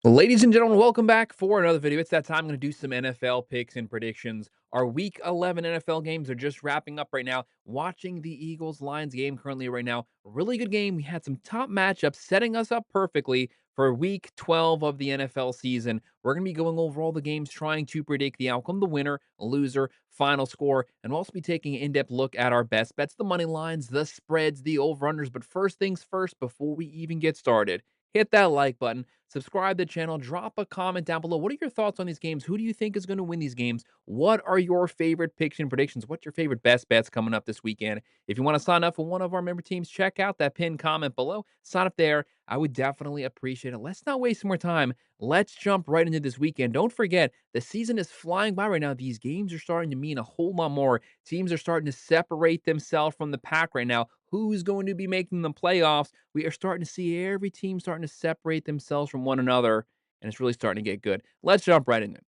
Ladies and gentlemen, welcome back for another video. It's that time. I'm going to do some NFL picks and predictions. Our Week 11 NFL games are just wrapping up right now. Watching the Eagles-Lions game currently right now. Really good game. We had some top matchups setting us up perfectly for Week 12 of the NFL season. We're going to be going over all the games, trying to predict the outcome, the winner, loser, final score, and we'll also be taking an in-depth look at our best bets, the money lines, the spreads, the over-unders. But first things first, before we even get started, hit that like button, subscribe to the channel, drop a comment down below. What are your thoughts on these games? Who do you think is going to win these games? What are your favorite picks and predictions? What's your favorite best bets coming up this weekend? If you want to sign up for one of our member teams, check out that pinned comment below. Sign up there. I would definitely appreciate it. Let's not waste more time. Let's jump right into this weekend. Don't forget, the season is flying by right now. These games are starting to mean a whole lot more. Teams are starting to separate themselves from the pack right now. Who's going to be making the playoffs? We are starting to see every team starting to separate themselves from one another, and it's really starting to get good. Let's jump right in it.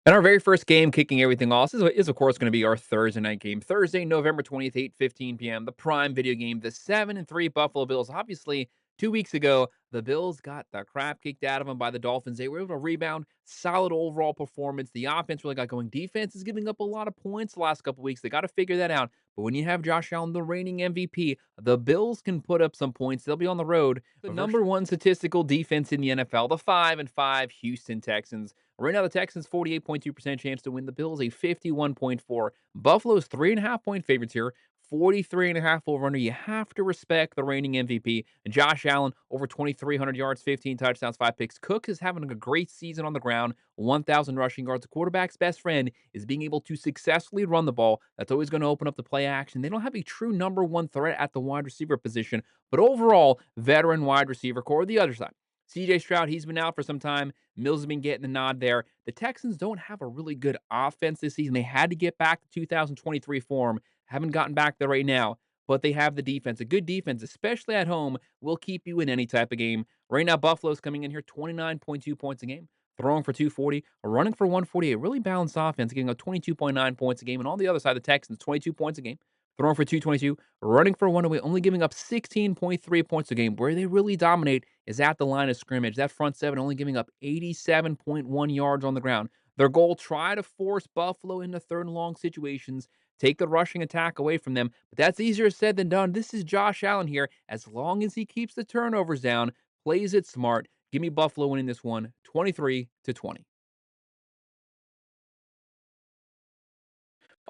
And our very first game kicking everything off is of course, going to be our Thursday night game. Thursday, November 20th, 8:15 p.m., the prime video game. The 7-3 Buffalo Bills. Obviously, 2 weeks ago, the Bills got the crap kicked out of them by the Dolphins. They were able to rebound. Solid overall performance. The offense really got going. Defense is giving up a lot of points the last couple weeks. They got to figure that out. But when you have Josh Allen, the reigning MVP, the Bills can put up some points. They'll be on the road. The number one statistical defense in the NFL, the 5-5 Houston Texans. Right now, the Texans 48.2% chance to win. The Bills a 51.4. Buffalo's 3.5 point favorites here. 43.5 over under. You have to respect the reigning MVP. And Josh Allen over 2,300 yards, 15 touchdowns, 5 picks. Cook is having a great season on the ground. 1,000 rushing yards. The quarterback's best friend is being able to successfully run the ball. That's always going to open up the play action. They don't have a true number one threat at the wide receiver position, but overall, veteran wide receiver core. The other side. CJ Stroud, he's been out for some time. Mills has been getting the nod there. The Texans don't have a really good offense this season. They had to get back to 2023 form. Haven't gotten back there right now, but they have the defense. A good defense, especially at home, will keep you in any type of game. Right now, Buffalo's coming in here 29.2 points a game, throwing for 240, running for 148. Really balanced offense, getting up 22.9 points a game. And on the other side, the Texans, 22 points a game, throwing for 222, running for 108, only giving up 16.3 points a game. Where they really dominate is at the line of scrimmage. That front seven only giving up 87.1 yards on the ground. Their goal, try to force Buffalo into third and long situations, take the rushing attack away from them. But that's easier said than done. This is Josh Allen here. As long as he keeps the turnovers down, plays it smart, give me Buffalo winning this one 23-20.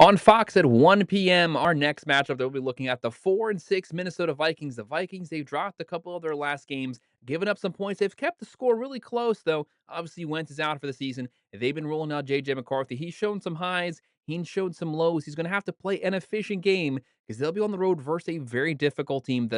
On Fox at 1 p.m., our next matchup that we'll be looking at, the 4-6 Minnesota Vikings. The Vikings, they've dropped a couple of their last games, given up some points. They've kept the score really close, though. Obviously, Wentz is out for the season. They've been rolling out J.J. McCarthy. He's shown some highs. He's shown some lows. He's going to have to play an efficient game because they'll be on the road versus a very difficult team. The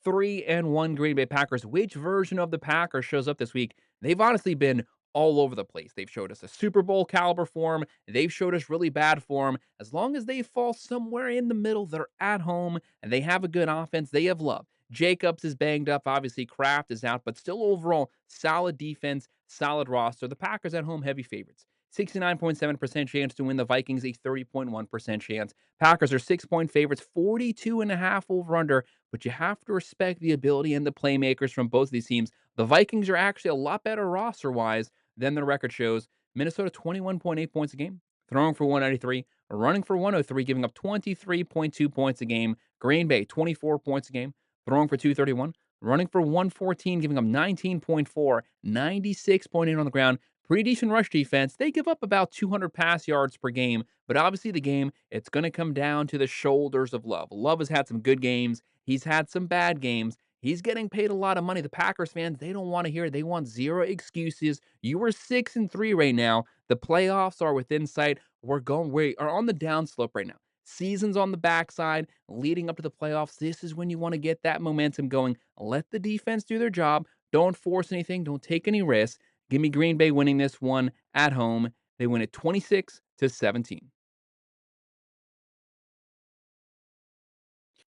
6-3-1 Green Bay Packers. Which version of the Packers shows up this week? They've honestly been all over the place. They've showed us a Super Bowl caliber form. They've showed us really bad form. As long as they fall somewhere in the middle, they're at home and they have a good offense. They have love. Jacobs is banged up. Obviously, Kraft is out, but still overall solid defense, solid roster. The Packers at home heavy favorites. 69.7% chance to win. The Vikings a 30.1% chance. Packers are 6 point favorites, 42.5 over under, but you have to respect the ability and the playmakers from both of these teams. The Vikings are actually a lot better roster wise than the record shows. Minnesota 21.8 points a game, throwing for 193, running for 103, giving up 23.2 points a game. Green Bay 24 points a game, throwing for 231, running for 114, giving up 19.4, 96.8 on the ground. Pretty decent rush defense. They give up about 200 pass yards per game, but obviously the game, it's going to come down to the shoulders of Love. Love has had some good games. He's had some bad games. He's getting paid a lot of money. The Packers fans, they don't want to hear it. They want zero excuses. You are 6-3 right now. The playoffs are within sight. We are on the downslope right now. Season's on the backside, leading up to the playoffs. This is when you want to get that momentum going. Let the defense do their job. Don't force anything. Don't take any risks. Give me Green Bay winning this one at home. They win it 26-17.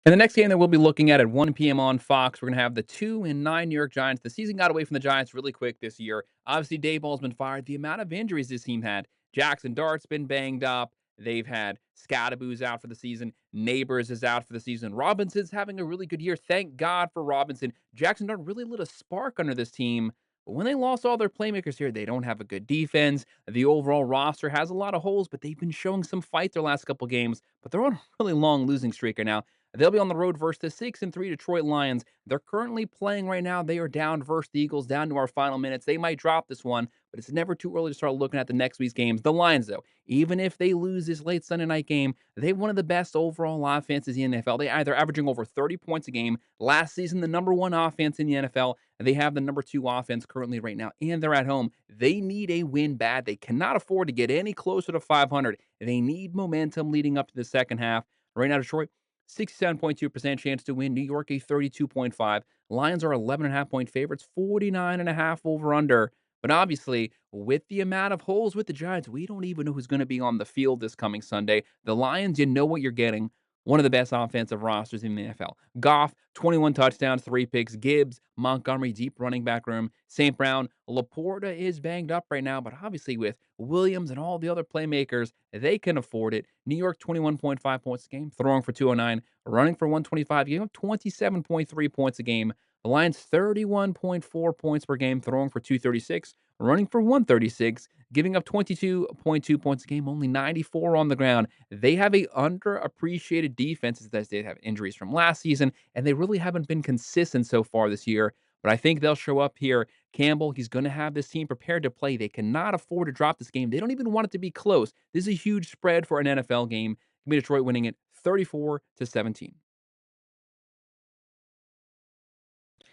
And the next game that we'll be looking at 1 p.m. on Fox, we're going to have the 2-9 New York Giants. The season got away from the Giants really quick this year. Obviously, Dayball's been fired. The amount of injuries this team had. Jackson Dart's been banged up. They've had Scadaboo's out for the season. Neighbors is out for the season. Robinson's having a really good year. Thank God for Robinson. Jackson Dart really lit a spark under this team. But when they lost all their playmakers here, they don't have a good defense. The overall roster has a lot of holes, but they've been showing some fight their last couple games. But they're on a really long losing streak right now. They'll be on the road versus the 6-3 Detroit Lions. They're currently playing right now. They are down versus the Eagles, down to our final minutes. They might drop this one, but it's never too early to start looking at the next week's games. The Lions, though, even if they lose this late Sunday night game, they have one of the best overall offenses in the NFL. They either averaging over 30 points a game. Last season, the number one offense in the NFL. They have the number two offense currently right now, and they're at home. They need a win bad. They cannot afford to get any closer to 500. They need momentum leading up to the second half. Right now, Detroit, 67.2% chance to win. New York, a 32.5. Lions are 11.5 point favorites, 49.5 over under. But obviously, with the amount of holes with the Giants, we don't even know who's going to be on the field this coming Sunday. The Lions, you know what you're getting. One of the best offensive rosters in the NFL. Goff, 21 touchdowns, 3 picks. Gibbs, Montgomery, deep running back room. St. Brown, Laporta is banged up right now, but obviously with Williams and all the other playmakers, they can afford it. New York, 21.5 points a game, throwing for 209, running for 125, giving up 27.3 points a game. The Lions, 31.4 points per game, throwing for 236, running for 136, giving up 22.2 points a game, only 94 on the ground. They have a underappreciated defense as they have injuries from last season, and they really haven't been consistent so far this year. But I think they'll show up here. Campbell, he's going to have this team prepared to play. They cannot afford to drop this game. They don't even want it to be close. This is a huge spread for an NFL game. Give me Detroit winning it 34-17.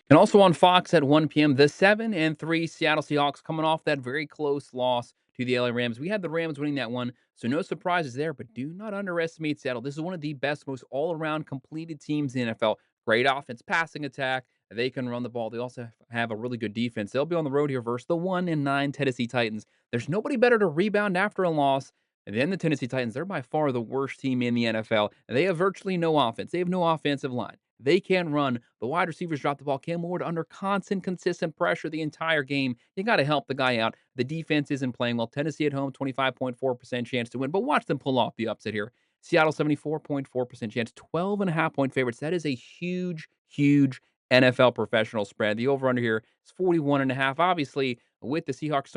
And also on Fox at 1 p.m., the 7-3 Seattle Seahawks coming off that very close loss to the LA Rams. We had the Rams winning that one, so no surprises there, but do not underestimate Seattle. This is one of the best, most all around completed teams in the NFL. Great offense, passing attack. They can run the ball. They also have a really good defense. They'll be on the road here versus the 1-9 Tennessee Titans. There's nobody better to rebound after a loss than the Tennessee Titans. They're by far the worst team in the NFL. They have virtually no offense. They have no offensive line. They can run. The wide receivers drop the ball. Cam Ward under constant, consistent pressure the entire game. You got to help the guy out. The defense isn't playing well. Tennessee at home, 25.4% chance to win, but watch them pull off the upset here. Seattle, 74.4% chance, 12.5 point favorites. That is a huge, huge NFL professional spread. The over under here is 41.5. Obviously, with the Seahawks,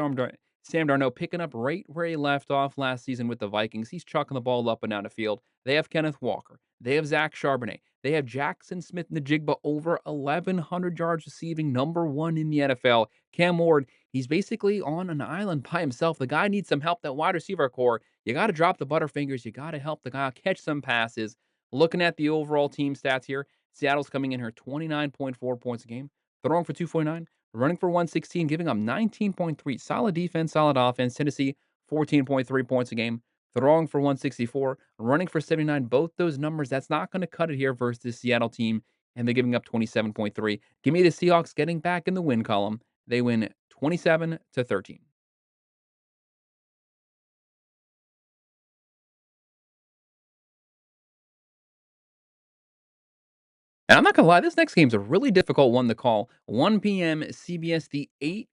Sam Darnold picking up right where he left off last season with the Vikings. He's chucking the ball up and down the field. They have Kenneth Walker. They have Zach Charbonnet. They have Jackson Smith-Njigba over 1,100 yards receiving, number one in the NFL. Cam Ward, he's basically on an island by himself. The guy needs some help. That wide receiver core, you got to drop the butterfingers. You got to help the guy catch some passes. Looking at the overall team stats here, Seattle's coming in here 29.4 points a game, throwing for 249, running for 116, giving up 19.3. Solid defense, solid offense. Tennessee, 14.3 points a game, throwing for 164, running for 79. Both those numbers, that's not going to cut it here versus the Seattle team, and they're giving up 27.3. Give me the Seahawks getting back in the win column. They win 27-13. And I'm not gonna lie, this next game's a really difficult one to call. 1 p.m. CBS, the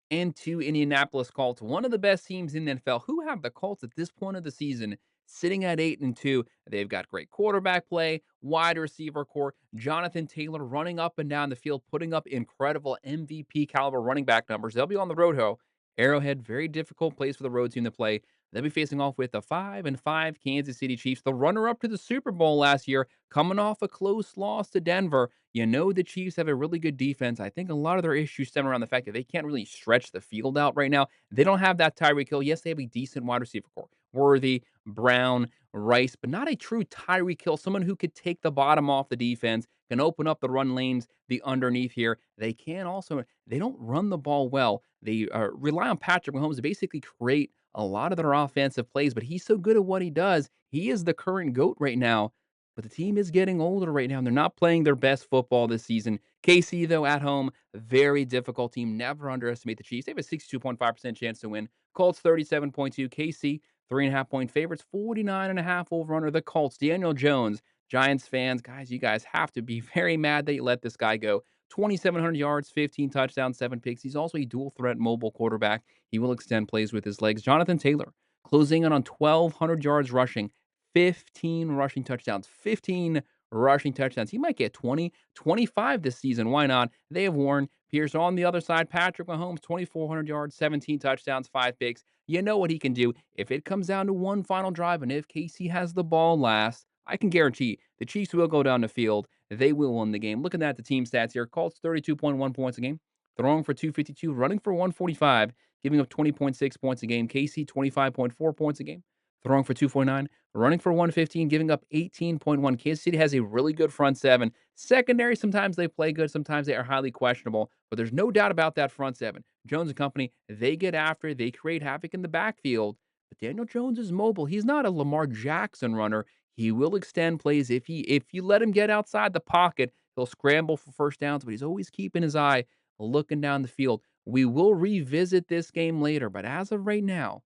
8-2 Indianapolis Colts, one of the best teams in the NFL. Who have the Colts at this point of the season sitting at 8-2? They've got great quarterback play, wide receiver core, Jonathan Taylor running up and down the field, putting up incredible MVP caliber running back numbers. They'll be on the road, Arrowhead, very difficult place for the road team to play. They'll be facing off with the 5-5 Kansas City Chiefs, the runner-up to the Super Bowl last year, coming off a close loss to Denver. You know the Chiefs have a really good defense. I think a lot of their issues stem around the fact that they can't really stretch the field out right now. They don't have that Tyreek Hill. Yes, they have a decent wide receiver core. Worthy, Brown, Rice, but not a true Tyreek Hill, someone who could take the bottom off the defense, can open up the run lanes, the underneath here. They can also, they don't run the ball well. They rely on Patrick Mahomes to basically create a lot of their offensive plays, but he's so good at what he does. He is the current GOAT right now. But the team is getting older right now, and they're not playing their best football this season. KC, though, at home, very difficult team. Never underestimate the Chiefs. They have a 62.5% chance to win. Colts, 37.2. KC, 3.5 point favorites. 49.5 over under the Colts. Daniel Jones, Giants fans, guys, you guys have to be very mad that you let this guy go. 2,700 yards, 15 touchdowns, 7 picks. He's also a dual threat mobile quarterback. He will extend plays with his legs. Jonathan Taylor, closing in on 1,200 yards rushing. 15 rushing touchdowns, 15 rushing touchdowns. He might get 20, 25 this season. Why not? They have Warren Pierce on the other side. Patrick Mahomes, 2,400 yards, 17 touchdowns, 5 picks. You know what he can do. If it comes down to one final drive and if Casey has the ball last, I can guarantee the Chiefs will go down the field. They will win the game. Looking at the team stats here, Colts 32.1 points a game, throwing for 252, running for 145, giving up 20.6 points a game. KC 25.4 points a game, throwing for 249, running for 115, giving up 18.1. Kansas City has a really good front seven. Secondary, sometimes they play good, sometimes they are highly questionable, but there's no doubt about that front seven. Jones and company, they get after, they create havoc in the backfield. But Daniel Jones is mobile. He's not a Lamar Jackson runner. He will extend plays if you let him get outside the pocket. He'll scramble for first downs, but he's always keeping his eye looking down the field. We will revisit this game later, but as of right now,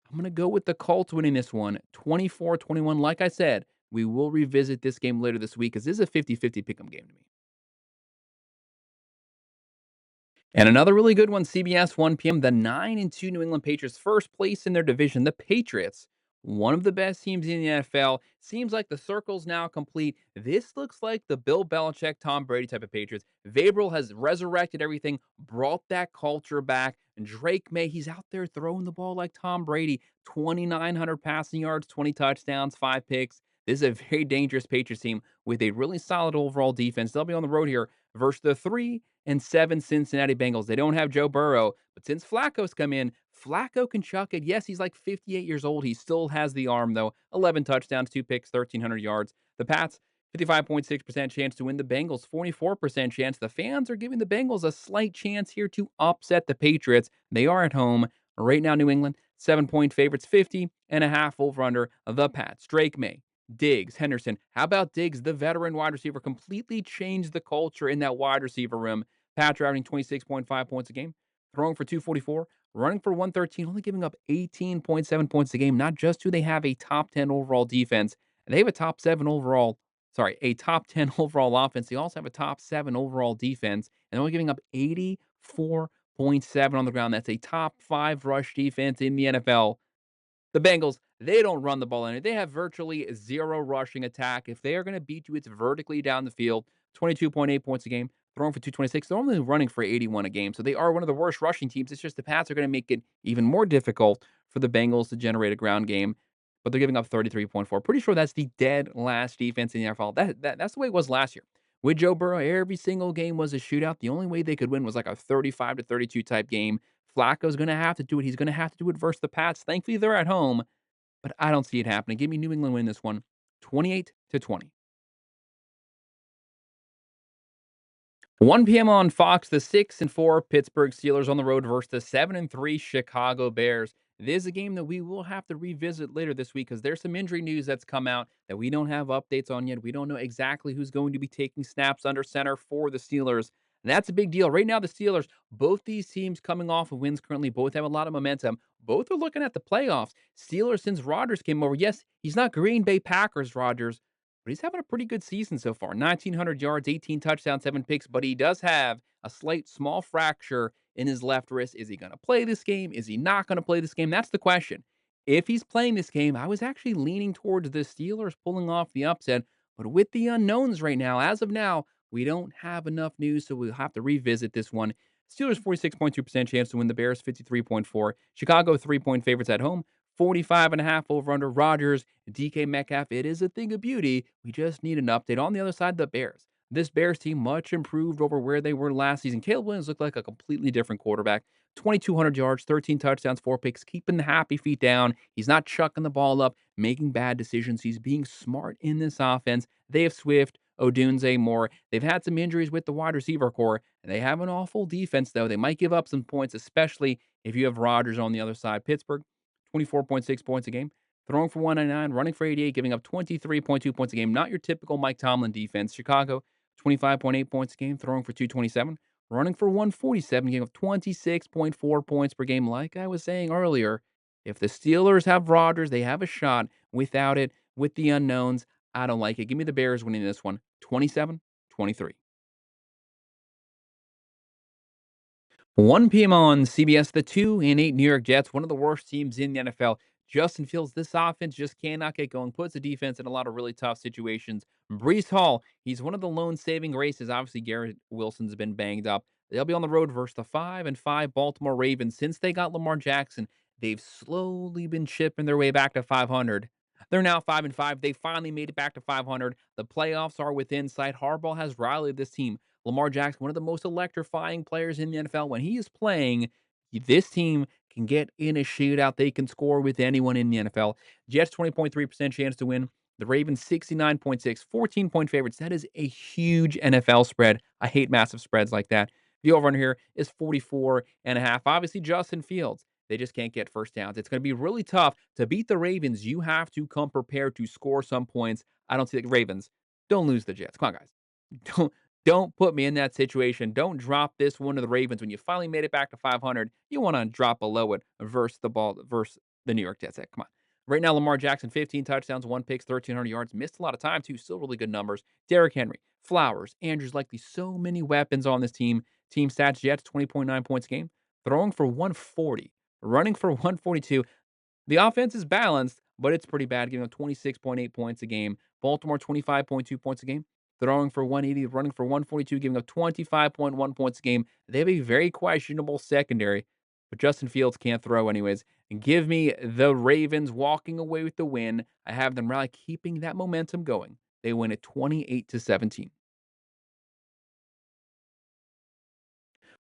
I'm going to go with the Colts winning this one 24-21. Like I said, we will revisit this game later this week because this is a 50-50 pick'em game to me. And another really good one, CBS 1 p.m. The 9-2 New England Patriots, first place in their division. The Patriots, one of the best teams in the NFL. Seems like the circle's now complete. This looks like the Bill Belichick, Tom Brady type of Patriots. Vrabel has resurrected everything, brought that culture back. And Drake May, he's out there throwing the ball like Tom Brady. 2,900 passing yards, 20 touchdowns, 5 picks. This is a very dangerous Patriots team with a really solid overall defense. They'll be on the road here versus the 3-7 Cincinnati Bengals. They don't have Joe Burrow, but since Flacco's come in, Flacco can chuck it. Yes, he's like 58 years old. He still has the arm, though. 11 touchdowns, 2 picks, 1,300 yards. The Pats, 55.6% chance to win. The Bengals, 44% chance. The fans are giving the Bengals a slight chance here to upset the Patriots. They are at home. Right now, New England, 7-point favorites, 50.5 over under. The Pats, Drake May, Diggs, Henderson. How about Diggs, the veteran wide receiver, completely changed the culture in that wide receiver room. Pats averaging 26.5 points a game, throwing for 244, running for 113, only giving up 18.7 points a game. Not just do they have a top 10 overall defense, and they have a a top 10 overall offense. They also have a top 7 overall defense, and they're only giving up 84.7 on the ground. That's a top 5 rush defense in the NFL. The Bengals, they don't run the ball in it. They have virtually zero rushing attack. If they are going to beat you, it's vertically down the field. 22.8 points a game, throwing for 226. They're only running for 81 a game. So they are one of the worst rushing teams. It's just the Pats are going to make it even more difficult for the Bengals to generate a ground game. But they're giving up 33.4. Pretty sure that's the dead last defense in the NFL. That's the way it was last year. With Joe Burrow, every single game was a shootout. The only way they could win was like a 35-32 type game. Flacco's going to have to do it. He's going to have to do it versus the Pats. Thankfully, they're at home, but I don't see it happening. Give me New England win this one, 28-20. 1 p.m. on Fox, the 6-4 Pittsburgh Steelers on the road versus the 7-3 Chicago Bears. This is a game that we will have to revisit later this week because there's some injury news that's come out that we don't have updates on yet. We don't know exactly who's going to be taking snaps under center for the Steelers. And that's a big deal. Right now, the Steelers, both these teams coming off of wins currently, both have a lot of momentum. Both are looking at the playoffs. Steelers, since Rodgers came over, yes, he's not Green Bay Packers Rodgers, but he's having a pretty good season so far. 1,900 yards, 18 touchdowns, 7 picks, but he does have a slight small fracture in his left wrist. Is he going to play this game? Is he not going to play this game? That's the question. If he's playing this game, I was actually leaning towards the Steelers pulling off the upset, but with the unknowns right now, as of now, we don't have enough news, so we'll have to revisit this one. Steelers 46.2% chance to win. The Bears 53.4. Chicago 3-point favorites at home. 45.5 over under Rodgers, DK Metcalf. It is a thing of beauty. We just need an update. On the other side, the Bears. This Bears team much improved over where they were last season. Caleb Williams looked like a completely different quarterback. 2,200 yards, 13 touchdowns, 4 picks, keeping the happy feet down. He's not chucking the ball up, making bad decisions. He's being smart in this offense. They have Swift, Odunze, Moore. They've had some injuries with the wide receiver core, and they have an awful defense, though. They might give up some points, especially if you have Rodgers on the other side. Pittsburgh, 24.6 points a game, throwing for 199, running for 88, giving up 23.2 points a game. Not your typical Mike Tomlin defense. Chicago, 25.8 points a game, throwing for 227, running for 147, giving up 26.4 points per game. Like I was saying earlier, if the Steelers have Rodgers, they have a shot. Without it, with the unknowns, I don't like it. Give me the Bears winning this one, 27-23. 1 p.m. on CBS, the 2-8 New York Jets, one of the worst teams in the NFL. Justin Fields, this offense just cannot get going, puts the defense in a lot of really tough situations Brees Hall, he's one of the lone saving graces. Obviously, Garrett Wilson's been banged up. They'll be on the road versus the 5-5 Baltimore Ravens. Since they got Lamar Jackson, they've slowly been chipping their way back to 500. They're now 5-5. They finally made it back to 500. The playoffs are within sight. Harbaugh has rallied this team. Lamar Jackson, one of the most electrifying players in the NFL, when he is playing, this team can get in a shootout. They can score with anyone in the NFL. Jets 20.3% chance to win. The Ravens 69.6, 14-point favorites. That is a huge NFL spread. I hate massive spreads like that. The over under here is 44.5. Obviously, Justin Fields. They just can't get first downs. It's going to be really tough to beat the Ravens. You have to come prepared to score some points. I don't see the Ravens. Don't lose the Jets. Come on, guys. Don't don't put me in that situation. Don't drop this one to the Ravens when you finally made it back to 500. You want to drop below it versus the New York Jets. Come on. Right now, Lamar Jackson, 15 touchdowns, one picks, 1,300 yards. Missed a lot of time, too. Still really good numbers. Derrick Henry, Flowers, Andrews Likely. So many weapons on this team. Team stats, Jets, 20.9 points a game. Throwing for 140. Running for 142. The offense is balanced, but it's pretty bad, giving up 26.8 points a game. Baltimore, 25.2 points a game. Throwing for 180, running for 142, giving up 25.1 points a game. They have a very questionable secondary, but Justin Fields can't throw anyways. And give me the Ravens walking away with the win. I have them rally, keeping that momentum going. They win at 28-17.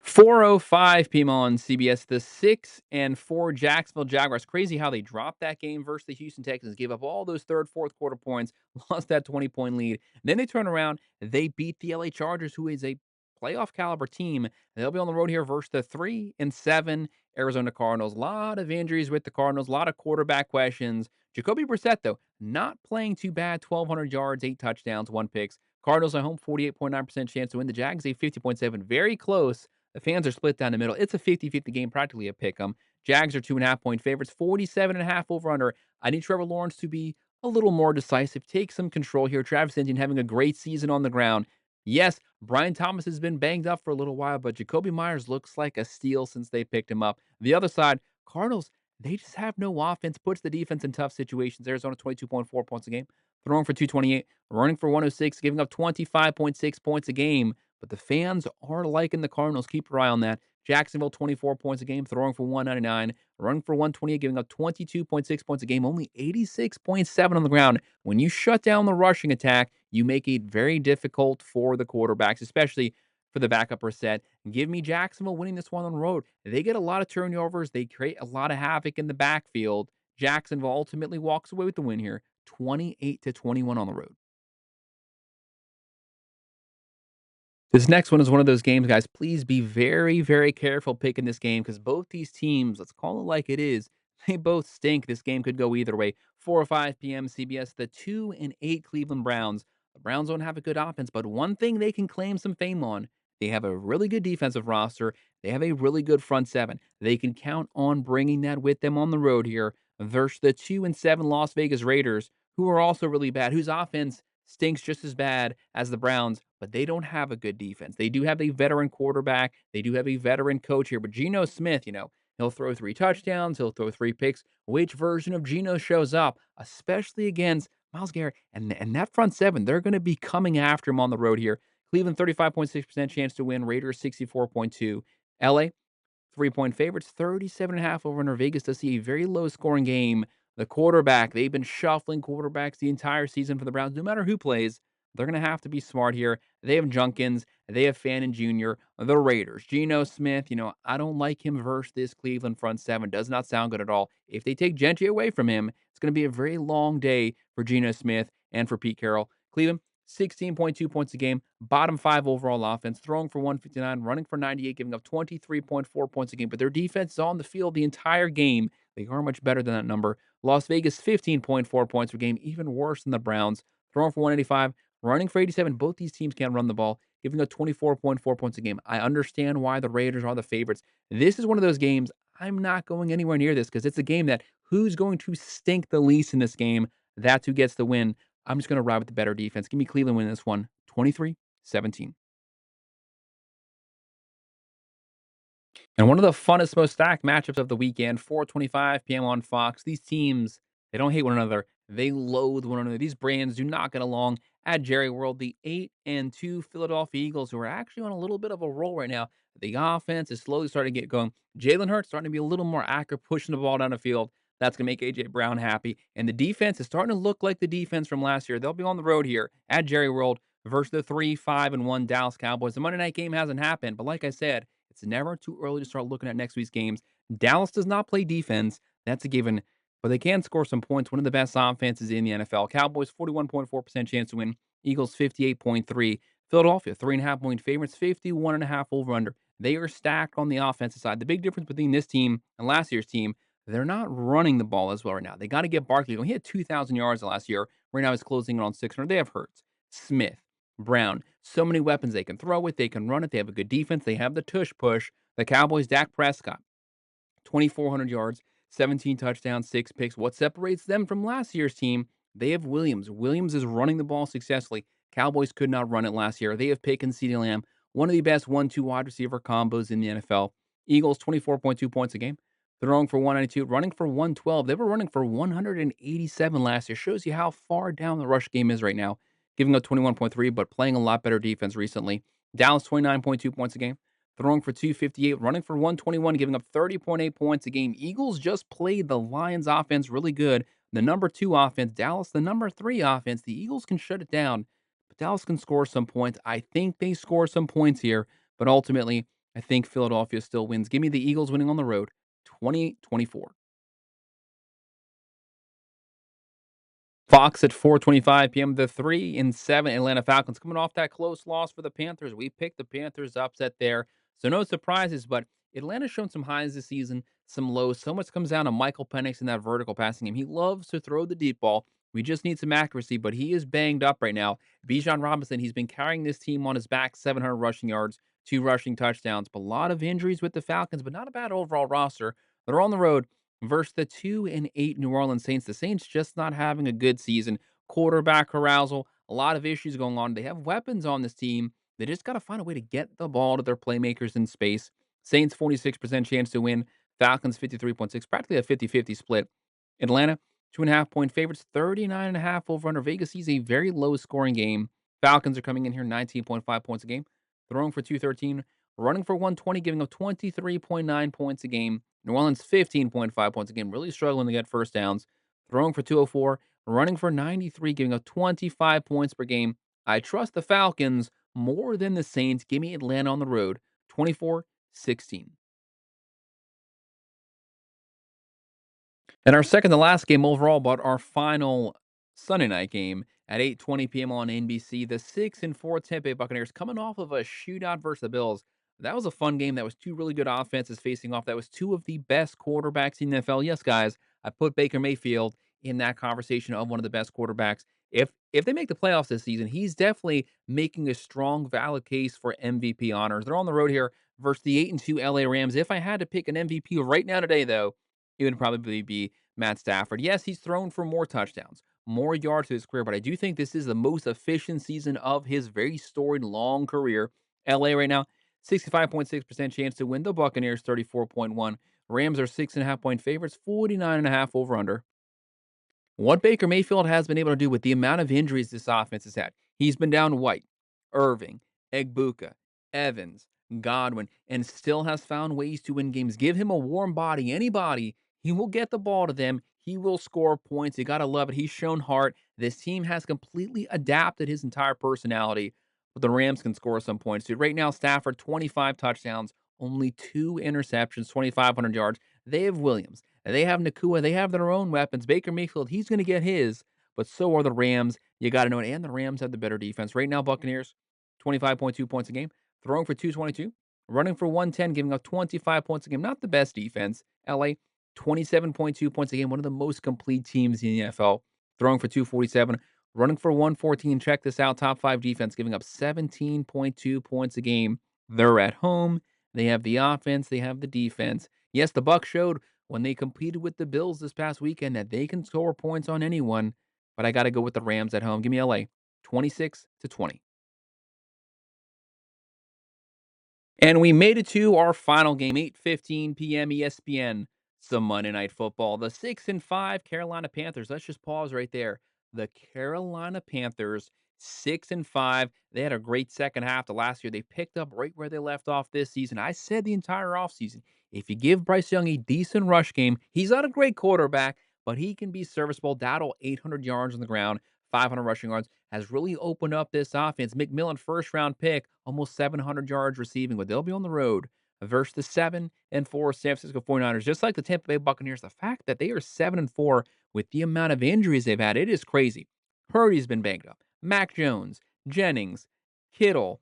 4:05 p.m. on CBS. The 6-4 Jacksonville Jaguars. Crazy how they dropped that game versus the Houston Texans, gave up all those third, fourth quarter points, lost that 20-point lead. Then they turn around, they beat the LA Chargers, who is a playoff caliber team. They'll be on the road here versus the 3-7 Arizona Cardinals. A lot of injuries with the Cardinals, a lot of quarterback questions. Jacoby Brissett, though, not playing too bad. 1,200 yards, 8 touchdowns, 1 picks. Cardinals at home, 48.9% chance to win. The Jags, a 50.7, very close. The fans are split down the middle. It's a 50-50 game, practically a pick 'em. Jags are 2.5-point favorites, 47.5 over under. I need Trevor Lawrence to be a little more decisive, take some control here. Travis Etienne having a great season on the ground. Yes, Brian Thomas has been banged up for a little while, but Jacoby Myers looks like a steal since they picked him up. The other side, Cardinals, they just have no offense, puts the defense in tough situations. Arizona 22.4 points a game, throwing for 228, running for 106, giving up 25.6 points a game. But the fans are liking the Cardinals. Keep your eye on that. Jacksonville, 24 points a game, throwing for 199, running for 128, giving up 22.6 points a game, only 86.7 on the ground. When you shut down the rushing attack, you make it very difficult for the quarterbacks, especially for the backup Brissett. Give me Jacksonville winning this one on the road. They get a lot of turnovers. They create a lot of havoc in the backfield. Jacksonville ultimately walks away with the win here, 28-21 on the road. This next one is one of those games, guys. Please be very, very careful picking this game because both these teams, let's call it like it is, they both stink. This game could go either way. 4 or 5 p.m. CBS, the 2-8 Cleveland Browns. The Browns don't have a good offense, but one thing they can claim some fame on, they have a really good defensive roster. They have a really good front seven. They can count on bringing that with them on the road here versus the 2-7 Las Vegas Raiders, who are also really bad, whose offense stinks just as bad as the Browns, but they don't have a good defense. They do have a veteran quarterback. They do have a veteran coach here, but Geno Smith, he'll throw 3 touchdowns, he'll throw 3 picks. Which version of Geno shows up, especially against Miles Garrett and that front seven? They're going to be coming after him on the road here. Cleveland 35.6% chance to win. Raiders 64.2. LA 3-point favorites, 37.5 over under. Vegas to see a very low scoring game. The quarterback, they've been shuffling quarterbacks the entire season for the Browns. No matter who plays, they're going to have to be smart here. They have Junkins, they have Fannin Jr., the Raiders. Geno Smith, I don't like him versus this Cleveland front seven. Does not sound good at all. If they take Gentry away from him, it's going to be a very long day for Geno Smith and for Pete Carroll. Cleveland, 16.2 points a game, bottom 5 overall offense, throwing for 159, running for 98, giving up 23.4 points a game. But their defense is on the field the entire game. They are much better than that number. Las Vegas, 15.4 points per game, even worse than the Browns, throwing for 185, running for 87. Both these teams can't run the ball, giving up 24.4 points a game. I understand why the Raiders are the favorites. This is one of those games I'm not going anywhere near this because it's a game that who's going to stink the least in this game? That's who gets the win. I'm just going to ride with the better defense. Give me Cleveland winning this one, 23-17. And one of the funnest, most stacked matchups of the weekend, 4:25 p.m. on Fox. These teams, they don't hate one another. They loathe one another. These brands do not get along at Jerry World. The 8-2 Philadelphia Eagles, who are actually on a little bit of a roll right now. The offense is slowly starting to get going. Jalen Hurts starting to be a little more accurate, pushing the ball down the field. That's going to make A.J. Brown happy. And the defense is starting to look like the defense from last year. They'll be on the road here at Jerry World versus the 3-5-1 Dallas Cowboys. The Monday night game hasn't happened, but like I said, it's never too early to start looking at next week's games. Dallas does not play defense. That's a given, but they can score some points. One of the best offenses in the NFL. Cowboys 41.4% chance to win. Eagles 58.3. Philadelphia 3.5 point favorites. 51.5 over under. They are stacked on the offensive side. The big difference between this team and last year's team, they're not running the ball as well right now. They got to get Barkley going. He had 2,000 yards last year. Right now he's closing in on 600. They have Hurts, Smith, Brown. So many weapons they can throw it. They can run it. They have a good defense. They have the tush push. The Cowboys, Dak Prescott. 2,400 yards, 17 touchdowns, 6 picks. What separates them from last year's team? They have Williams. Williams is running the ball successfully. Cowboys could not run it last year. They have Pickens, CeeDee Lamb, one of the best 1-2 wide receiver combos in the NFL. Eagles, 24.2 points a game, throwing for 192, running for 112. They were running for 187 last year. Shows you how far down the rush game is right now, giving up 21.3, but playing a lot better defense recently. Dallas, 29.2 points a game, throwing for 258, running for 121, giving up 30.8 points a game. Eagles just played the Lions offense really good. The number 2 offense, Dallas, the number 3 offense. The Eagles can shut it down, but Dallas can score some points. I think they score some points here, but ultimately, I think Philadelphia still wins. Give me the Eagles winning on the road, 20-24. Fox at 4:25 p.m. The 3-7 Atlanta Falcons coming off that close loss for the Panthers. We picked the Panthers upset there, so no surprises. But Atlanta's shown some highs this season, some lows. So much comes down to Michael Penix in that vertical passing game. He loves to throw the deep ball. We just need some accuracy, but he is banged up right now. Bijan Robinson, he's been carrying this team on his back, 700 rushing yards, 2 rushing touchdowns. But a lot of injuries with the Falcons, but not a bad overall roster. They're on the road versus the 2-8 New Orleans Saints. The Saints just not having a good season. Quarterback carousal, a lot of issues going on. They have weapons on this team. They just got to find a way to get the ball to their playmakers in space. Saints 46% chance to win. Falcons 53.6, practically a 50-50 split. Atlanta 2.5 point favorites, 39.5 over under. Vegas sees a very low scoring game. Falcons are coming in here 19.5 points a game, throwing for 213, running for 120, giving up 23.9 points a game. New Orleans 15.5 points a game, really struggling to get first downs, throwing for 204, running for 93, giving up 25 points per game. I trust the Falcons more than the Saints. Give me Atlanta on the road, 24-16. And our second to last game overall, but our final Sunday night game at 8:20 p.m. on NBC, the 6-4 Tampa Bay Buccaneers coming off of a shootout versus the Bills. That was a fun game. That was two really good offenses facing off. That was two of the best quarterbacks in the NFL. Yes, guys, I put Baker Mayfield in that conversation of one of the best quarterbacks. If they make the playoffs this season, he's definitely making a strong, valid case for MVP honors. They're on the road here versus the 8-2 LA Rams. If I had to pick an MVP right now today, though, it would probably be Matt Stafford. Yes, he's thrown for more touchdowns, more yards to his career, but I do think this is the most efficient season of his very storied long career. LA right now, 65.6% chance to win. The Buccaneers, 34.1. Rams are 6.5 point favorites, 49.5 over under. What Baker Mayfield has been able to do with the amount of injuries this offense has had. He's been down White, Irving, Egbuka, Evans, Godwin, and still has found ways to win games. Give him a warm body, anybody, he will get the ball to them. He will score points. You got to love it. He's shown heart. This team has completely adapted his entire personality. But the Rams can score some points, dude. Right now, Stafford, 25 touchdowns, only 2 interceptions, 2,500 yards. They have Williams. They have Nakua. They have their own weapons. Baker Mayfield, he's going to get his, but so are the Rams. You got to know it. And the Rams have the better defense. Right now, Buccaneers, 25.2 points a game, throwing for 222, running for 110, giving up 25 points a game. Not the best defense. LA, 27.2 points a game, one of the most complete teams in the NFL, throwing for 247, running for 114. Check this out, top 5 defense, giving up 17.2 points a game. They're at home. They have the offense. They have the defense. Yes, the Bucs showed when they competed with the Bills this past weekend that they can score points on anyone, but I got to go with the Rams at home. Give me LA, 26-20. And we made it to our final game, 8:15 p.m. ESPN. Some Monday Night Football. The 6-5 Carolina Panthers. Let's just pause right there. The Carolina Panthers, 6-5. They had a great second half to last year. They picked up right where they left off this season. I said the entire offseason, if you give Bryce Young a decent rush game, he's not a great quarterback, but he can be serviceable. Dattle, 800 yards on the ground, 500 rushing yards, has really opened up this offense. McMillan, first round pick, almost 700 yards receiving, but they'll be on the road versus the 7-4 San Francisco 49ers. Just like the Tampa Bay Buccaneers, the fact that they are 7-4 with the amount of injuries they've had, it is crazy. Purdy's been banged up. Mac Jones, Jennings, Kittle,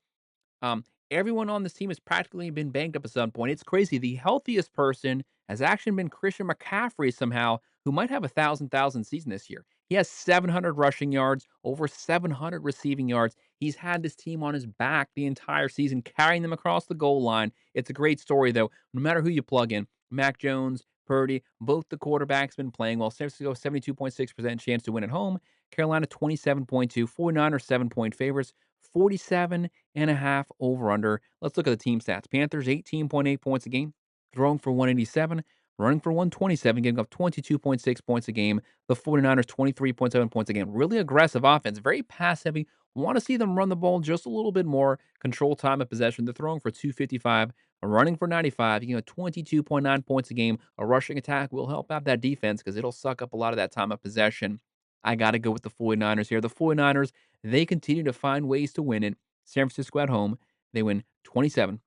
everyone on this team has practically been banged up at some point. It's crazy. The healthiest person has actually been Christian McCaffrey somehow, who might have a thousand season this year. He has 700 rushing yards, over 700 receiving yards. He's had this team on his back the entire season, carrying them across the goal line. It's a great story, though. No matter who you plug in, Mac Jones, Purdy, both the quarterbacks been playing well. San Francisco, 72.6% chance to win at home. Carolina, 27.2. 49ers, 7-point favorites. 47.5 over under. Let's look at the team stats. Panthers 18.8 points a game, throwing for 187, running for 127, giving up 22.6 points a game. The 49ers 23.7 points a game. Really aggressive offense, very pass heavy. Want to see them run the ball just a little bit more, control time of possession. They're throwing for 255, running for 95, you know, 22.9 points a game. A rushing attack will help out that defense because it'll suck up a lot of that time of possession. I got to go with the 49ers here. The 49ers, they continue to find ways to win it. San Francisco at home, they win 27-20.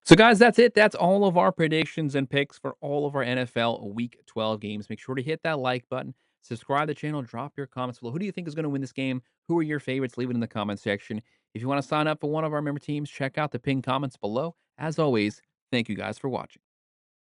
So, guys, that's it. That's all of our predictions and picks for all of our NFL Week 12 games. Make sure to hit that like button, subscribe to the channel, drop your comments below. Who do you think is going to win this game? Who are your favorites? Leave it in the comment section. If you want to sign up for one of our member teams, check out the pinned comments below. As always, thank you guys for watching.